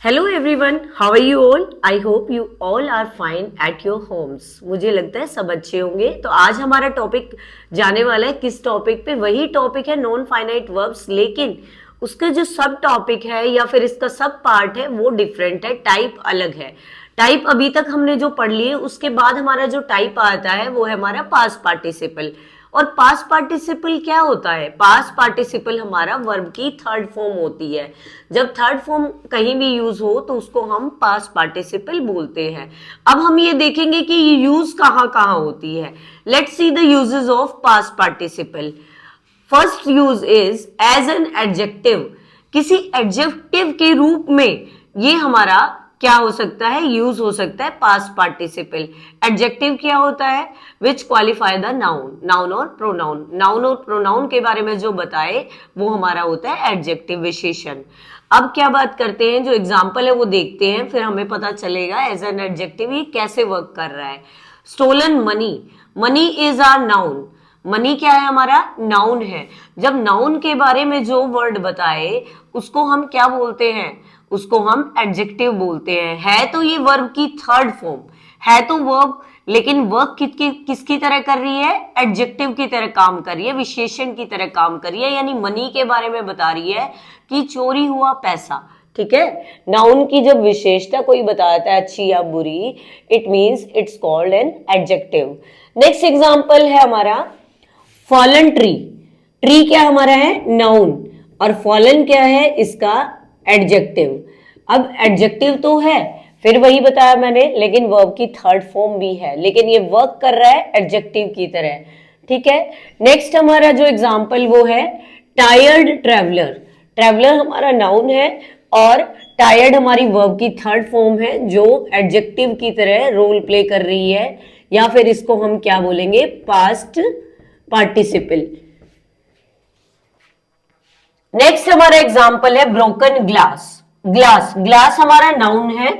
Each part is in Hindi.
Hello everyone, how are you all? I hope you all are fine at your homes. मुझे लगता है सब अच्छे होंगे। तो आज हमारा टॉपिक जाने वाला है किस टॉपिक पे? वही टॉपिक है नॉन फाइनाइट वर्ब्स, लेकिन उसका जो सब टॉपिक है या फिर इसका सब पार्ट है वो डिफरेंट है, टाइप अलग है। टाइप अभी तक हमने जो पढ़ लिए, उसके बाद हमारा जो टाइप आता है वो है हमारा पास्ट पार्टिसिपल। और पास्ट पार्टिसिपल क्या होता है? पास्ट पार्टिसिपल हमारा वर्ब की थर्ड फॉर्म होती है। जब थर्ड फॉर्म कहीं भी यूज हो तो उसको हम पास्ट पार्टिसिपल बोलते हैं। अब हम ये देखेंगे कि ये यूज कहाँ कहाँ होती है। Let's see the uses of past participle. First use is as an adjective. किसी एडजेक्टिव के रूप में ये हमारा क्या हो सकता है? यूज हो सकता है पास्ट पार्टिसिपल। एडजेक्टिव क्या होता है? विच क्वालिफाई द नाउन, नाउन और प्रोनाउन। नाउन और प्रोनाउन के बारे में जो बताए वो हमारा होता है एडजेक्टिव, विशेषण। अब क्या बात करते हैं, जो एग्जाम्पल है वो देखते हैं, फिर हमें पता चलेगा एज एन एडजेक्टिव ये कैसे वर्क कर रहा है। Stolen money, money is our noun. Money क्या है? हमारा नाउन है। जब नाउन के बारे में जो वर्ड बताए उसको हम क्या बोलते हैं? उसको हम एडजेक्टिव बोलते हैं। है तो ये वर्ब की थर्ड फॉर्म, है तो वर्ब, लेकिन वर्क किसकी तरह कर रही है? एडजेक्टिव की तरह काम कर रही है, विशेषण की तरह काम कर रही है। यानी मनी के बारे में बता रही है कि चोरी हुआ पैसा। ठीक है, नाउन की जब विशेषता कोई बताता है अच्छी या बुरी, it means it's called an adjective. Next example है हमारा फॉलन ट्री। ट्री क्या हमारा है? नाउन, और फॉलन क्या है? इसका एडजेक्टिव। अब एडजेक्टिव तो है, फिर वही बताया मैंने, लेकिन वर्ब की थर्ड फॉर्म भी है, लेकिन ये वर्क कर रहा है एडजेक्टिव की तरह। ठीक है, नेक्स्ट हमारा जो एग्जाम्पल वो है टायर्ड ट्रेवलर। ट्रेवलर हमारा नाउन है और टायर्ड हमारी वर्ब की थर्ड फॉर्म है जो एडजेक्टिव की तरह रोल प्ले कर रही है, या फिर इसको हम क्या बोलेंगे? Past participle. नेक्स्ट हमारा एग्जाम्पल है ब्रोकन ग्लास। ग्लास, ग्लास हमारा नाउन है,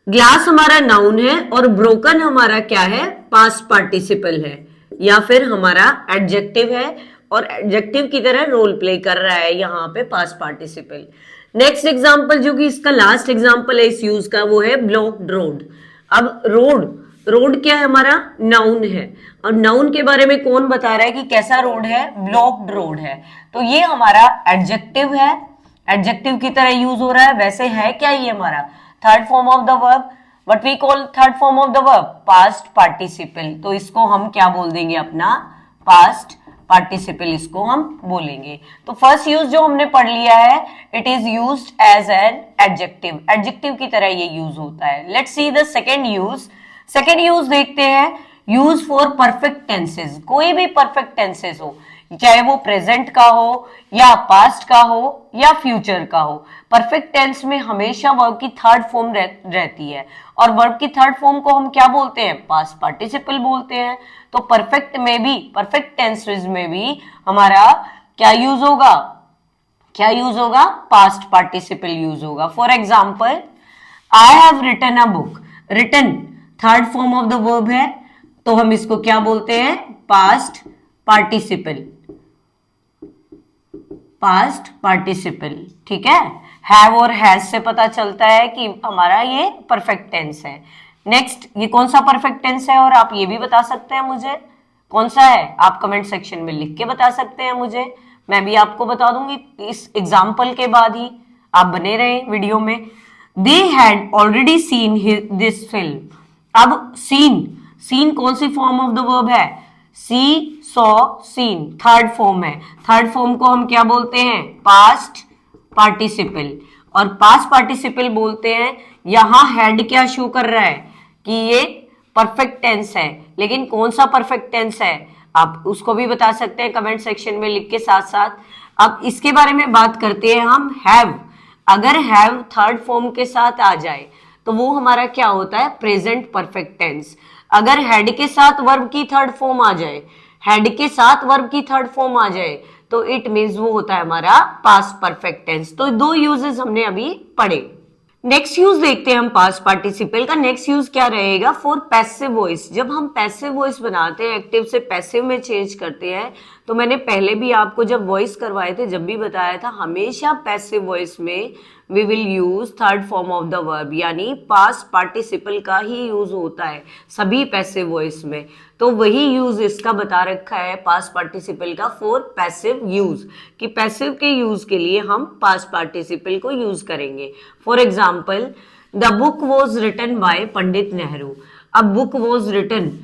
ग्लास हमारा नाउन है, और ब्रोकन हमारा क्या है? पास्ट पार्टिसिपल है, या फिर हमारा एडजेक्टिव है, और एडजेक्टिव की तरह रोल प्ले कर रहा है यहाँ पे पास्ट पार्टिसिपल। नेक्स्ट एग्जाम्पल जो कि इसका लास्ट एग्जाम्पल है इस यूज का, वो है ब्लॉक्ड रोड। अब रोड, रोड क्या है? हमारा नाउन है, और नाउन के बारे में कौन बता रहा है कि कैसा रोड है? ब्लॉक्ड रोड है। तो ये हमारा एडजेक्टिव है, एडजेक्टिव की तरह यूज हो रहा है। वैसे है क्या ये हमारा? Third form of the verb. What we call third form of the verb? Past participle. तो इसको हम क्या बोल देंगे? अपना पास्ट पार्टिसिपल इसको हम बोलेंगे। तो फर्स्ट यूज जो हमने पढ़ लिया है, it is used as an adjective. Adjective की तरह ये यूज होता है। Let's see the second use. Second use देखते हैं, यूज फॉर परफेक्ट टेंसेस। कोई भी परफेक्ट टेंसेस हो, चाहे वो प्रेजेंट का हो या पास्ट का हो या फ्यूचर का हो, परफेक्ट टेंस में हमेशा वर्ब की थर्ड फॉर्म रहती है, और वर्ब की थर्ड फॉर्म को हम क्या बोलते हैं? पास्ट पार्टिसिपल बोलते हैं। तो परफेक्ट में भी, परफेक्ट टेंसेस में भी हमारा क्या यूज होगा? क्या यूज होगा? पास्ट पार्टिसिपल यूज होगा। For example, I have written a book. Written third form of the verb है, तो हम इसको क्या बोलते हैं? Past participle, past participle. ठीक है, हैव और हैज से पता चलता है कि हमारा ये परफेक्ट टेंस है। नेक्स्ट, ये कौन सा परफेक्ट टेंस है? और आप ये भी बता सकते हैं मुझे कौन सा है, आप कमेंट सेक्शन में लिख के बता सकते हैं मुझे, मैं भी आपको बता दूंगी इस एग्जाम्पल के बाद ही। आप बने रहे वीडियो में। They had already seen this film. अब सीन, सीन कौन सी फॉर्म ऑफ द वर्ब है? सी, सॉ, सीन थर्ड फॉर्म है। थर्ड फॉर्म को हम क्या बोलते हैं? Past participle. और पास्ट पार्टिसिपल बोलते हैं। यहां हैड क्या शो कर रहा है? कि ये परफेक्ट टेंस है, लेकिन कौन सा परफेक्ट टेंस है? आप उसको भी बता सकते हैं कमेंट सेक्शन में लिख के साथ साथ। अब इसके बारे में बात करते हैं हम। हैव, अगर हैव थर्ड फॉर्म के साथ आ जाए तो वो हमारा क्या होता है? Present perfect tense. अगर हैड के साथ वर्ब की थर्ड फॉर्म आ जाए, हैड के साथ वर्ब की थर्ड फॉर्म आ जाए, तो इट मीन्स वो होता है हमारा पास्ट परफेक्ट टेंस। तो दो यूजेस हमने अभी पढ़े। नेक्स्ट यूज देखते हैं हम पास्ट पार्टिसिपल का। नेक्स्ट यूज क्या रहेगा? For passive voice. जब हम पैसिव वॉइस बनाते हैं, एक्टिव से पैसिव में चेंज करते हैं, तो मैंने पहले भी आपको जब वॉइस करवाए थे जब भी बताया था, हमेशा पैसिव वॉइस में we will use third form of the verb, यानी पास्ट पार्टिसिपल का ही यूज होता है सभी पैसिव वॉइस में। तो वही यूज इसका बता रखा है पास्ट पार्टिसिपल का फॉर पैसिव यूज, कि पैसिव के यूज के लिए हम पास्ट पार्टिसिपल को यूज करेंगे। For example, the book was written by Pandit Nehru. अब बुक वॉज रिटन,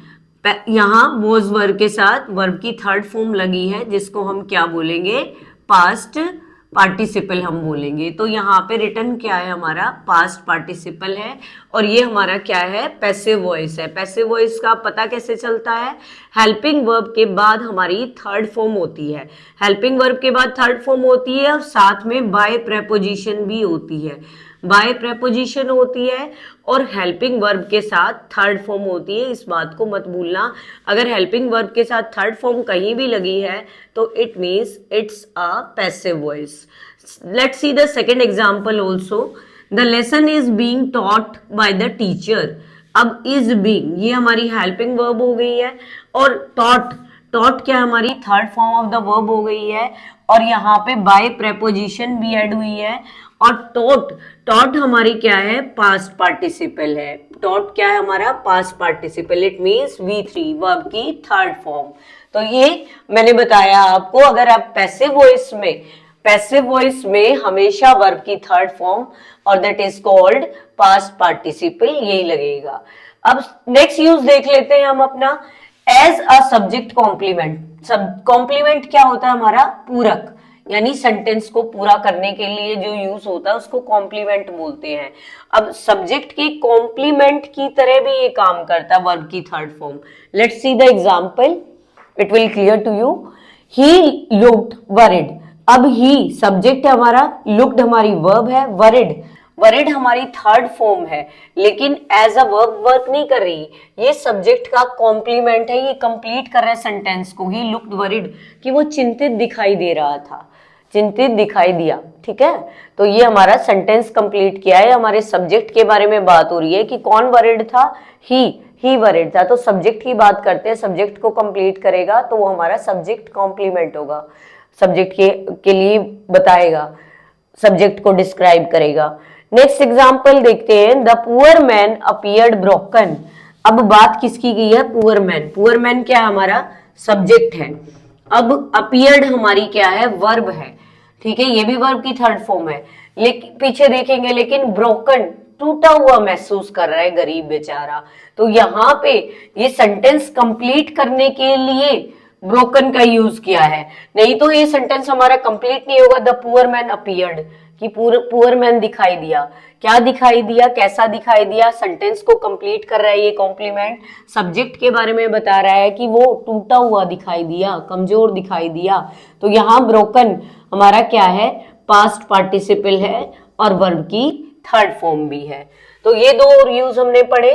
यहाँ वॉज वर्ब के साथ वर्ब की थर्ड फॉर्म लगी है जिसको हम क्या बोलेंगे, पास्ट पार्टिसिपल हम बोलेंगे। तो यहाँ पे रिटन क्या है, हमारा पास्ट पार्टिसिपल है, और ये हमारा क्या है, पैसिव वॉइस है। पैसिव वॉइस का पता कैसे चलता है, हेल्पिंग वर्ब के बाद हमारी थर्ड फॉर्म होती है। हेल्पिंग वर्ब के बाद थर्ड फॉर्म होती है और साथ में बाय प्रेपोजिशन भी होती है। बाय प्रेपोजिशन होती है और हेल्पिंग वर्ब के साथ थर्ड फॉर्म होती है, इस बात को मत भूलना। अगर हेल्पिंग वर्ब के साथ थर्ड फॉर्म कहीं भी लगी है तो it means it's a passive voice. Let's see the second example also. The lesson is being taught by the teacher. अब इज बीइंग ये हमारी हेल्पिंग वर्ब हो गई है, और टॉट, टॉट क्या हमारी third form of the verb हो गई है, और यहाँ पे बाय प्रेपोजिशन भी ऐड हुई है। और टॉट, टॉट हमारी क्या है, पास्ट पार्टिसिपल है। टॉट क्या है हमारा, past participle, it means V3 verb की थर्ड फॉर्म। तो ये मैंने बताया आपको, अगर आप पैसिव वॉइस में हमेशा वर्ब की थर्ड फॉर्म और that is called past participle, यही लगेगा। अब नेक्स्ट यूज देख लेते हैं हम अपना, as a subject complement. Complement क्या होता है हमारा, पूरक, यानी सेंटेंस को पूरा करने के लिए जो यूज होता है उसको कॉम्प्लीमेंट बोलते हैं। अब सब्जेक्ट के कॉम्प्लीमेंट की तरह भी ये काम करता है वर्ब की third form. Let's see the example, it will clear to you. He looked worried. अब ही सब्जेक्ट है हमारा, लुक्ड हमारी वर्ब है, वरिड हमारी थर्ड फॉर्म है, लेकिन एज अ वर्ब वर्क नहीं कर रही, ये सब्जेक्ट का कॉम्प्लीमेंट है, ये कंप्लीट कर रहा है सेंटेंस को। ही लुक्ड वरिड, कि वो चिंतित दिखाई दे रहा था, चिंतित दिखाई दिया, ठीक है। तो ये हमारा सेंटेंस कंप्लीट किया है, हमारे सब्जेक्ट के बारे में बात हो रही है कि कौन वरिड था, ही वरिड था। तो सब्जेक्ट की बात करते हैं, सब्जेक्ट को कंप्लीट करेगा तो वो हमारा सब्जेक्ट कॉम्प्लीमेंट होगा, सब्जेक्ट के लिए बताएगा, सब्जेक्ट को डिस्क्राइब करेगा। नेक्स्ट एग्जाम्पल देखते हैं, the poor man appeared broken. अब बात किसकी की है, पुअर मैन। पुअर मैन क्या है हमारा, सब्जेक्ट है। अब अपीयर्ड हमारी क्या है, वर्ब है, ठीक है, ये भी वर्ब की थर्ड फॉर्म है। लेकिन पीछे देखेंगे, लेकिन ब्रोकन, टूटा हुआ महसूस कर रहा है गरीब बेचारा। तो यहाँ पे ये सेंटेंस कंप्लीट करने के लिए ब्रोकन का यूज किया है, नहीं तो ये सेंटेंस हमारा कंप्लीट नहीं होगा। द पुअर मैन अपीयर्ड, कि पुअर मैन दिखाई दिया, क्या दिखाई दिया, कैसा दिखाई दिया, सेंटेंस को कंप्लीट कर रहा है ये कॉम्प्लीमेंट, सब्जेक्ट के बारे में बता रहा है कि वो टूटा हुआ दिखाई दिया, कमजोर दिखाई दिया। तो यहाँ ब्रोकन हमारा क्या है, पास्ट पार्टिसिपल है और वर्ब की थर्ड फॉर्म भी है। तो ये दो यूज हमने पढ़े।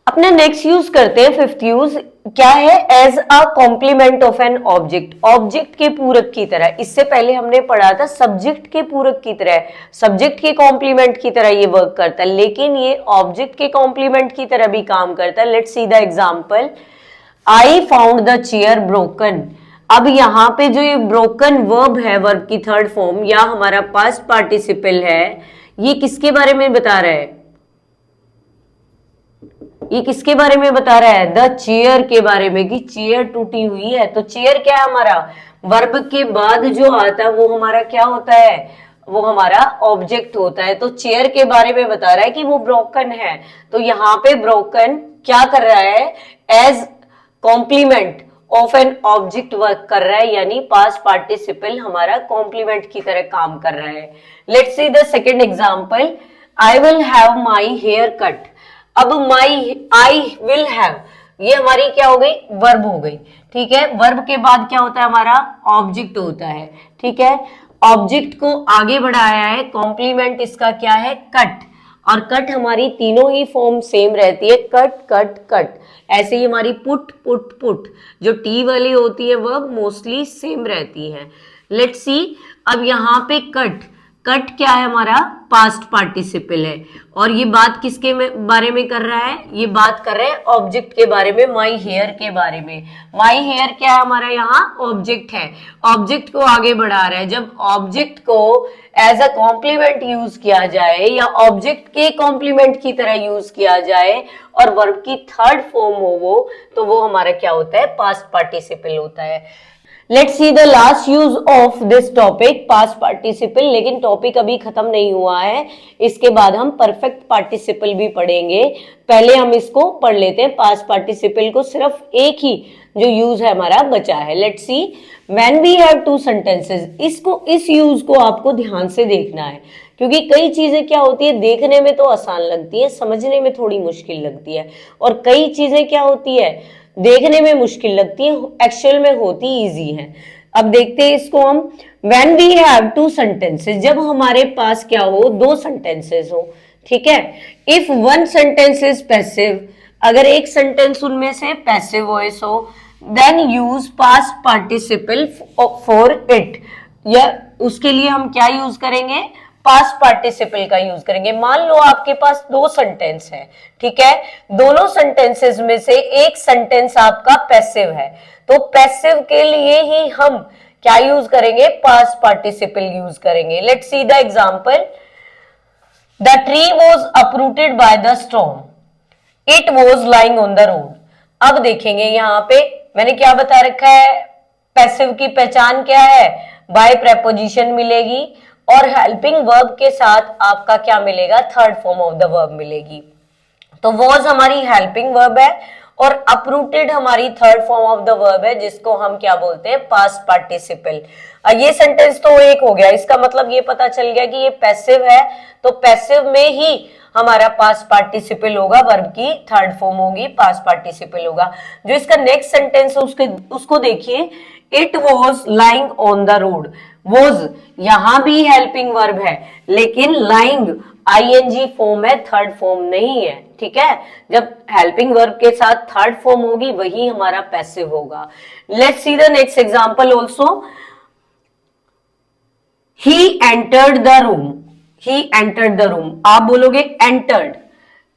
अपना नेक्स्ट यूज करते हैं, फिफ्थ यूज क्या है, as a complement of an object. Object के पूरक की तरह, इससे पहले हमने पढ़ा था सब्जेक्ट के पूरक की तरह, सब्जेक्ट के कॉम्प्लीमेंट की तरह ये वर्क करता है, लेकिन ये ऑब्जेक्ट के कॉम्प्लीमेंट की तरह भी काम करता है। Let's see the example, I found the chair broken. अब यहाँ पे जो ये ब्रोकन वर्ब है, वर्ब की थर्ड फॉर्म या हमारा पास्ट पार्टिसिपल है, ये किसके बारे में बता रहा है, ये किसके बारे में बता रहा है, द चेयर के बारे में, कि चेयर टूटी हुई है। तो चेयर क्या है हमारा, वर्ब के बाद जो आता है वो हमारा क्या होता है, वो हमारा ऑब्जेक्ट होता है। तो चेयर के बारे में बता रहा है कि वो ब्रोकन है। तो यहाँ पे ब्रोकन क्या कर रहा है, as complement of an object work कर रहा है, यानी पास्ट पार्टिसिपल हमारा कॉम्प्लीमेंट की तरह काम कर रहा है। Let's see the second example, I will have my hair cut. अब आई विल हैव, ये हमारी क्या हो गई, वर्ब हो गई, ठीक है। वर्ब के बाद क्या होता है हमारा, ऑब्जेक्ट होता है, ठीक है। ऑब्जेक्ट को आगे बढ़ाया है, कॉम्प्लीमेंट इसका क्या है, कट, और कट हमारी तीनों ही फॉर्म सेम रहती है, कट कट कट। ऐसे ही हमारी पुट पुट पुट, जो टी वाली होती है वर्ब मोस्टली सेम रहती है। लेट्स सी, अब यहाँ पे कट कट क्या है हमारा, पास्ट पार्टिसिपल है। और ये बात किसके बारे में कर रहा है, ये बात कर रहे हैं ऑब्जेक्ट के बारे में, माई हेयर के बारे में। माई हेयर क्या है हमारा, यहाँ ऑब्जेक्ट है, ऑब्जेक्ट को आगे बढ़ा रहा है। जब ऑब्जेक्ट को एज अ कॉम्प्लीमेंट यूज किया जाए या ऑब्जेक्ट के कॉम्प्लीमेंट की तरह यूज किया जाए और वर्ब की थर्ड फॉर्म हो वो, तो वो हमारा क्या होता है, पास्ट पार्टिसिपल होता है। Let's see the last use of this topic, past participle. लेकिन टॉपिक अभी खत्म नहीं हुआ है, इसके बाद हम परफेक्ट पार्टिसिपल भी पढ़ेंगे। पहले हम इसको पढ़ लेते हैं, पास्ट पार्टिसिपल को सिर्फ एक ही जो यूज है हमारा बचा है। Let's see, when we have two sentences, इसको, इस यूज को आपको ध्यान से देखना है, क्योंकि कई चीजें क्या होती है, देखने में तो आसान लगती है, समझने में थोड़ी मुश्किल लगती है, और कई चीजें क्या होती है, देखने में मुश्किल लगती है, एक्चुअल में होती इजी है। अब देखते हैं इसको हम। When we have two sentences, जब हमारे पास क्या हो, दो सेंटेंसेस हो, ठीक है। If one sentence is passive, अगर एक सेंटेंस उनमें से पैसिव वॉइस हो, then use past participle for it, या उसके लिए हम क्या यूज करेंगे, पास्ट पार्टिसिपल का यूज करेंगे। मान लो आपके पास दो सेंटेंस है, ठीक है, दोनों सेंटेंसेस में से एक सेंटेंस आपका पैसिव है, तो पैसिव के लिए ही हम क्या यूज करेंगे, पास्ट पार्टिसिपल यूज करेंगे। Let's see the example, the tree was uprooted by the storm, it was lying on the road. अब देखेंगे यहां पे मैंने क्या बता रखा है, पैसिव की पहचान क्या है, बाय प्रेपोजिशन मिलेगी, और हेल्पिंग वर्ब के साथ आपका क्या मिलेगा, third form of the verb मिलेगी। तो वॉज हमारी हेल्पिंग वर्ब है और अपरूटेड हमारी third form of the verb है, जिसको हम क्या बोलते हैं, पास्ट पार्टिसिपल। ये सेंटेंस तो एक हो गया, इसका मतलब ये पता चल गया कि ये पैसिव है, तो पैसिव में ही हमारा पास्ट पार्टिसिपल होगा, वर्ब की थर्ड फॉर्म होगी, पास्ट पार्टिसिपल होगा। जो इसका नेक्स्ट सेंटेंस है उसको देखिए, it was lying on the road. Was यहां भी हेल्पिंग वर्ब है, लेकिन लाइंग आईएनजी फॉर्म है, थर्ड फॉर्म नहीं है, ठीक है। जब हेल्पिंग वर्ब के साथ थर्ड फॉर्म होगी वही हमारा पैसिव होगा। Let's see the next example also, he entered the room, he entered the room, आप बोलोगे एंटर्ड,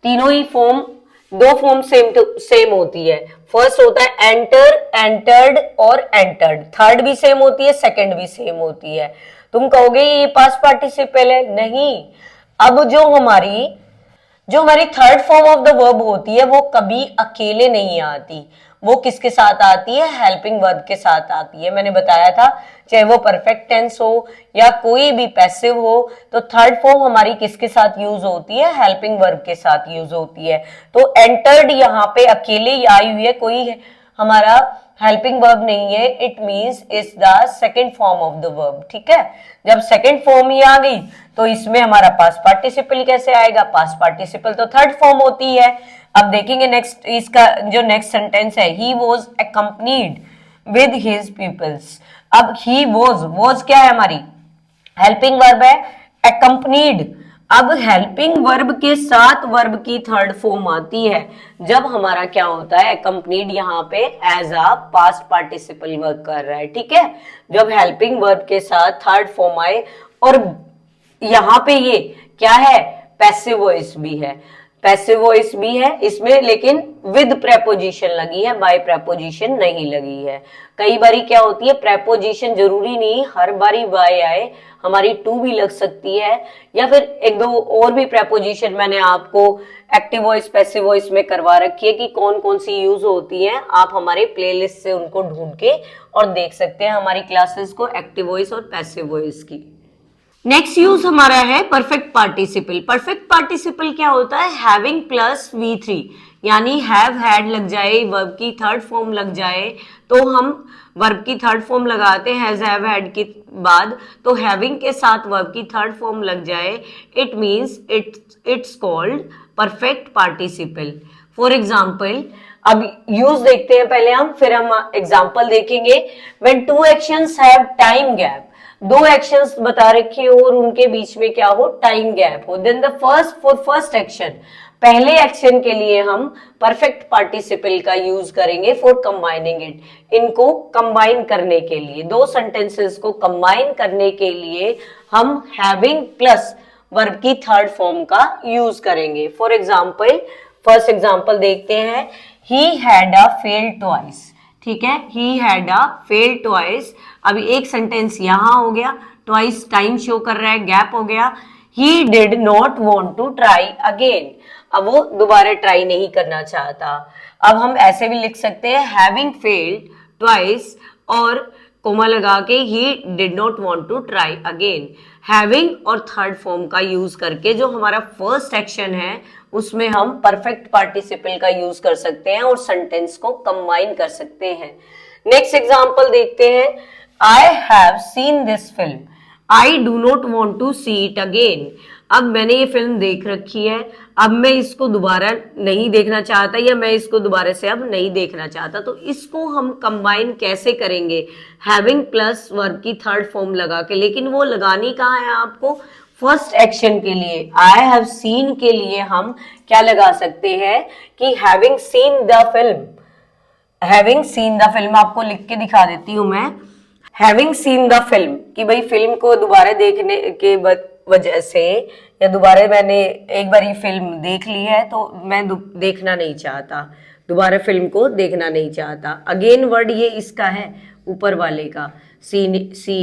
तीनों ही फॉर्म, दो फॉर्म सेम होती है। फर्स्ट होता है एंटर, एंटर्ड और एंटर्ड, थर्ड भी सेम होती है, सेकंड भी सेम होती है। तुम कहोगे ये पास्ट पार्टिसिपल है, नहीं। अब जो हमारी third form of the verb होती है वो कभी अकेले नहीं आती, वो किसके साथ आती है, हेल्पिंग वर्ब के साथ आती है। मैंने बताया था, चाहे वो परफेक्ट टेंस हो या कोई भी पैसिव हो, तो थर्ड फॉर्म हमारी किसके साथ यूज होती है, हेल्पिंग वर्ब के साथ यूज होती है। तो एंटर्ड यहाँ पे अकेले ही आई हुई है, कोई हमारा हेल्पिंग वर्ब नहीं है, it means is the second form of the verb, ठीक है। जब सेकेंड फॉर्म ही आ गई तो इसमें हमारा पास्ट पार्टिसिपल कैसे आएगा, पास्ट पार्टिसिपल तो थर्ड फॉर्म होती है। अब देखेंगे नेक्स्ट, इसका जो नेक्स्ट सेंटेंस है, he was accompanied with his peoples. अब ही वॉज क्या है हमारी, हेल्पिंग वर्ब है, एक्कम्पनीड। अब हेल्पिंग वर्ब के साथ वर्ब की थर्ड फॉर्म आती है जब हमारा क्या होता है, एक्कम्पनीड यहाँ पे as a past participle work कर रहा है, ठीक है। जब हेल्पिंग वर्ब के साथ थर्ड फॉर्म आए, और यहाँ पे ये क्या है, पैसिव वॉइस भी है, पैसिव वॉइस भी है इसमें, लेकिन विद प्रेपोजिशन लगी है, बाय प्रेपोजिशन नहीं लगी है। कई बारी क्या होती है, प्रेपोजिशन जरूरी नहीं हर बारी बाय आए, हमारी टू भी लग सकती है, या फिर एक दो और भी प्रेपोजिशन मैंने आपको एक्टिव वॉइस पैसिव वॉइस में करवा रखी है कि कौन कौन सी यूज होती हैं। आप हमारे प्लेलिस्ट से उनको ढूंढ के और देख सकते हैं हमारी क्लासेस को, एक्टिव वॉइस और पैसिव वॉइस की। नेक्स्ट यूज हमारा है परफेक्ट पार्टिसिपल। परफेक्ट पार्टिसिपल क्या होता है, हैविंग प्लस V3, यानी हैव हैड लग जाए, वर्ब की थर्ड फॉर्म लग जाए, तो हम वर्ब की थर्ड फॉर्म लगाते हैं हैज हैव हैड के बाद, तो हैविंग के साथ वर्ब की थर्ड फॉर्म लग जाए, it means it's called perfect participle. For example, अब यूज देखते हैं पहले हम, फिर हम एग्जाम्पल देखेंगे। When two actions have time gap, दो एक्शंस बता रखे हो और उनके बीच में क्या हो, टाइम गैप हो, देन द फर्स्ट एक्शन, पहले एक्शन के लिए हम परफेक्ट पार्टिसिपल का यूज करेंगे फॉर कंबाइनिंग इट, इनको कंबाइन करने के लिए, दो सेंटेंसेस को कंबाइन करने के लिए हम हैविंग प्लस वर्ब की थर्ड फॉर्म का यूज करेंगे। फॉर एग्जाम्पल, फर्स्ट एग्जाम्पल देखते हैं, he had a failed twice, ठीक है, he had a failed twice. अभी एक सेंटेंस यहां हो गया, ट्वाइस टाइम शो कर रहा है, गैप हो गया। He did not want to try again, अब वो दोबारा ट्राई नहीं करना चाहता। अब हम ऐसे भी लिख सकते हैं, हैविंग फेल्ड ट्वाइस और कोमा लगा के he did not want to try again. Having और थर्ड फॉर्म का यूज करके जो हमारा फर्स्ट एक्शन है उसमें हम परफेक्ट पार्टिसिपल का यूज कर सकते हैं और सेंटेंस को कंबाइन कर सकते हैं। नेक्स्ट एग्जांपल देखते हैं, I have seen this film, I do not want to see it again. अब मैंने ये फिल्म देख रखी है, अब मैं इसको दोबारा नहीं देखना चाहता, या मैं इसको दोबारा से अब नहीं देखना चाहता। तो इसको हम कंबाइन कैसे करेंगे, हैविंग प्लस वर्ब की थर्ड फॉर्म लगा के, लेकिन वो लगानी कहाँ है आपको, फर्स्ट एक्शन के लिए। आई हैव सीन के लिए हम क्या लगा सकते हैं कि having seen the film, having seen the film आपको लिख के दिखा देती हूं मैं, हैविंग सीन द फिल्म, कि भाई फिल्म को दोबारा देखने के वजह से, या दोबारा मैंने एक बार ये फिल्म देख ली है तो मैं देखना नहीं चाहता, दोबारा फिल्म को देखना नहीं चाहता। अगेन वर्ड ये इसका है ऊपर वाले का, सी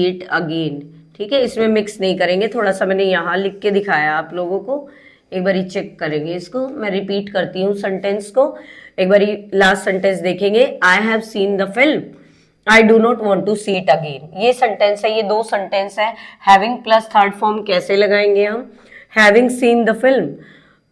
इट अगेन, ठीक है, इसमें मिक्स नहीं करेंगे। थोड़ा सा मैंने यहाँ लिख के दिखाया आप लोगों को, एक बार चेक करेंगे इसको, मैं रिपीट करती हूँ सेंटेंस को, एक बार लास्ट सेंटेंस देखेंगे, I have seen the film, I do not want to see it again. ये सेंटेंस है, ये दो सेंटेंस है। हैविंग प्लस थर्ड फॉर्म कैसे लगाएंगे हम, having seen the film,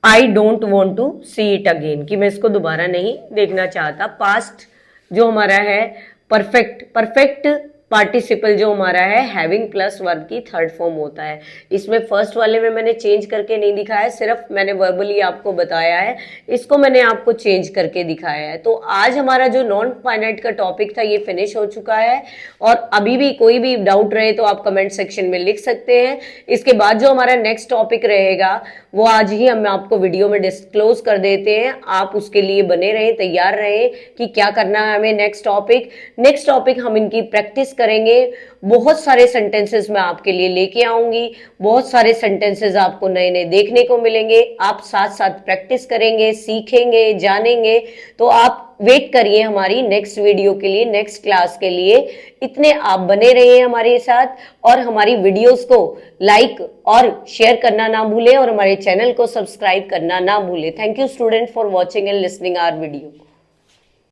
I don't want to see it again, कि मैं इसको दोबारा नहीं देखना चाहता। पास्ट जो हमारा है, परफेक्ट पार्टिसिपल जो हमारा है, हैविंग प्लस वर्ब की थर्ड फॉर्म होता है। इसमें फर्स्ट वाले में मैंने चेंज करके नहीं दिखाया, सिर्फ मैंने वर्बली आपको बताया है, इसको मैंने आपको चेंज करके दिखाया है। तो आज हमारा जो नॉन फाइनाइट का टॉपिक था ये फिनिश हो चुका है, और अभी भी कोई भी डाउट रहे तो आप कमेंट सेक्शन में लिख सकते हैं। इसके बाद जो हमारा नेक्स्ट टॉपिक रहेगा वो आज ही हम आपको वीडियो में डिस्क्लोज कर देते हैं। आप उसके लिए बने रहें, तैयार रहें कि क्या करना है हमें। नेक्स्ट टॉपिक हम इनकी प्रैक्टिस करेंगे। बहुत सारे सेंटेंसेस मैं आपके लिए लेके आऊंगी, बहुत सारे सेंटेंसेस आपको नए नए देखने को मिलेंगे। आप साथ साथ प्रैक्टिस करेंगे, सीखेंगे, जानेंगे। तो आप वेट करिए हमारी नेक्स्ट वीडियो के लिए, नेक्स्ट क्लास के लिए। इतने आप बने रहिए हमारे साथ, और हमारी वीडियोस को लाइक और शेयर करना ना भूलें, और हमारे चैनल को सब्सक्राइब करना ना भूलें। Thank you student for watching and listening our video.